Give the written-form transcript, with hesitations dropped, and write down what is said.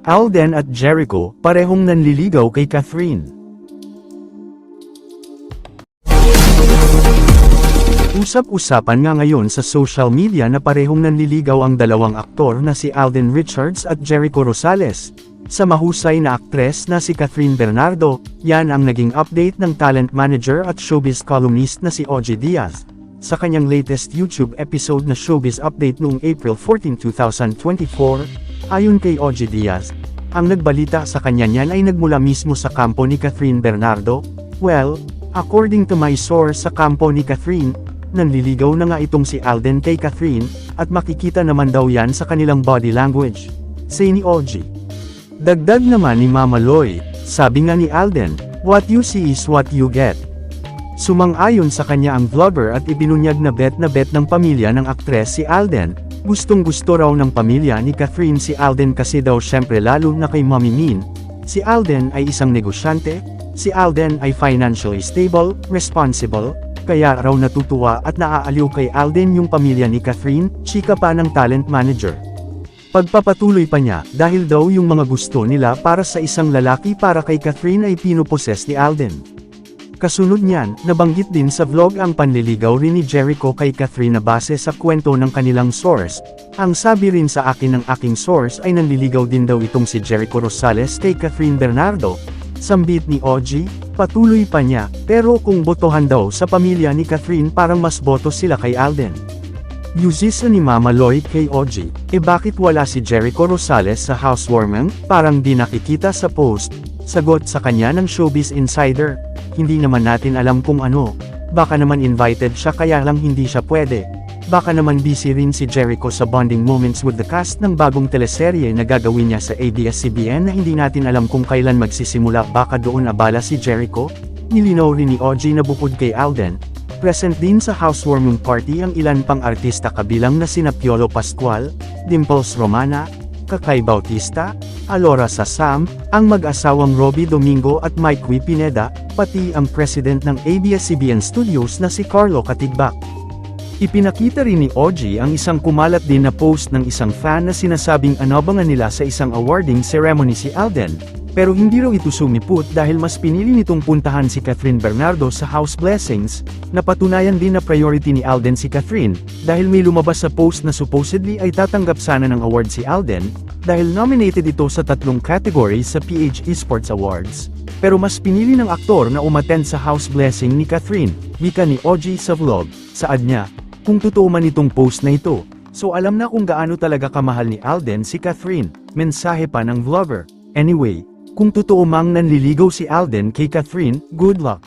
Alden at Jericho, parehong nanliligaw kay Catherine. Usap-usapan nga ngayon sa social media na parehong nanliligaw ang dalawang aktor na si Alden Richards at Jericho Rosales. Sa mahusay na aktres na si Catherine Bernardo, yan ang naging update ng talent manager at showbiz columnist na si Ogie Diaz. Sa kanyang latest YouTube episode na Showbiz Update noong April 14, 2024, ayon kay Ogie Diaz, ang nagbalita sa kanya niyan ay nagmula mismo sa kampo ni Catherine Bernardo. Well, according to my source sa kampo ni Catherine, nanliligaw na nga itong si Alden kay Catherine, at makikita naman daw yan sa kanilang body language, say ni Ogie. Dagdag naman ni Mama Loy, sabi nga ni Alden, what you see is what you get. Sumang-ayon sa kanya ang vlogger at ibinunyag na bet ng pamilya ng aktres si Alden. Gustong-gusto raw ng pamilya ni Catherine si Alden kasi daw syempre lalo na kay Mommy Min. Si Alden ay isang negosyante, si Alden ay financially stable, responsible, kaya raw natutuwa at naaaliw kay Alden yung pamilya ni Catherine, chika pa ng talent manager. Pagpapatuloy pa niya, dahil daw yung mga gusto nila para sa isang lalaki para kay Catherine ay pinoposes ni Alden. Kasunod niyan, nabanggit din sa vlog ang panliligaw rin ni Jericho kay Catherine na base sa kwento ng kanilang source. Ang sabi rin sa akin ng aking source ay nanliligaw din daw itong si Jericho Rosales kay Catherine Bernardo. Sambit ni Ogie, patuloy pa niya, pero kung botohan daw sa pamilya ni Catherine parang mas boto sila kay Alden. Yusisa ni Mama Loy kay Ogie, bakit wala si Jericho Rosales sa housewarming? Parang di nakikita sa post. Sagot sa kanya ng Showbiz Insider, hindi naman natin alam kung ano. Baka naman invited siya kaya lang hindi siya pwede. Baka naman busy rin si Jericho sa bonding moments with the cast ng bagong teleserye na gagawin niya sa ABS-CBN na hindi natin alam kung kailan magsisimula. Baka doon abala si Jericho. Nilinaw rin ni Ogie na bukod kay Alden, present din sa housewarming party ang ilan pang artista kabilang na sina Piolo Pascual, Dimples Romana, Kakay Bautista, Alora Sasam, ang mag-asawang Robbie Domingo at Mike W. Pineda, pati ang president ng ABS-CBN Studios na si Carlo Katigbak. Ipinakita rin ni Ogie ang isang kumalat din na post ng isang fan na sinasabing anabangan nila sa isang awarding ceremony si Alden, pero hindi raw ito sumiput dahil mas pinili nitong puntahan si Catherine Bernardo sa house blessings. Napatunayan din na priority ni Alden si Catherine, dahil may lumabas sa post na supposedly ay tatanggap sana ng award si Alden, dahil nominated ito sa 3 categories sa PH Esports Awards. Pero mas pinili ng aktor na umattend sa house blessing ni Catherine, wika ni Ogie sa vlog. Saad niya, kung totoo man itong post na ito, so alam na kung gaano talaga kamahal ni Alden si Catherine, mensahe pa ng vlogger. Anyway, kung totoo mang nanliligaw si Alden kay Catherine, good luck.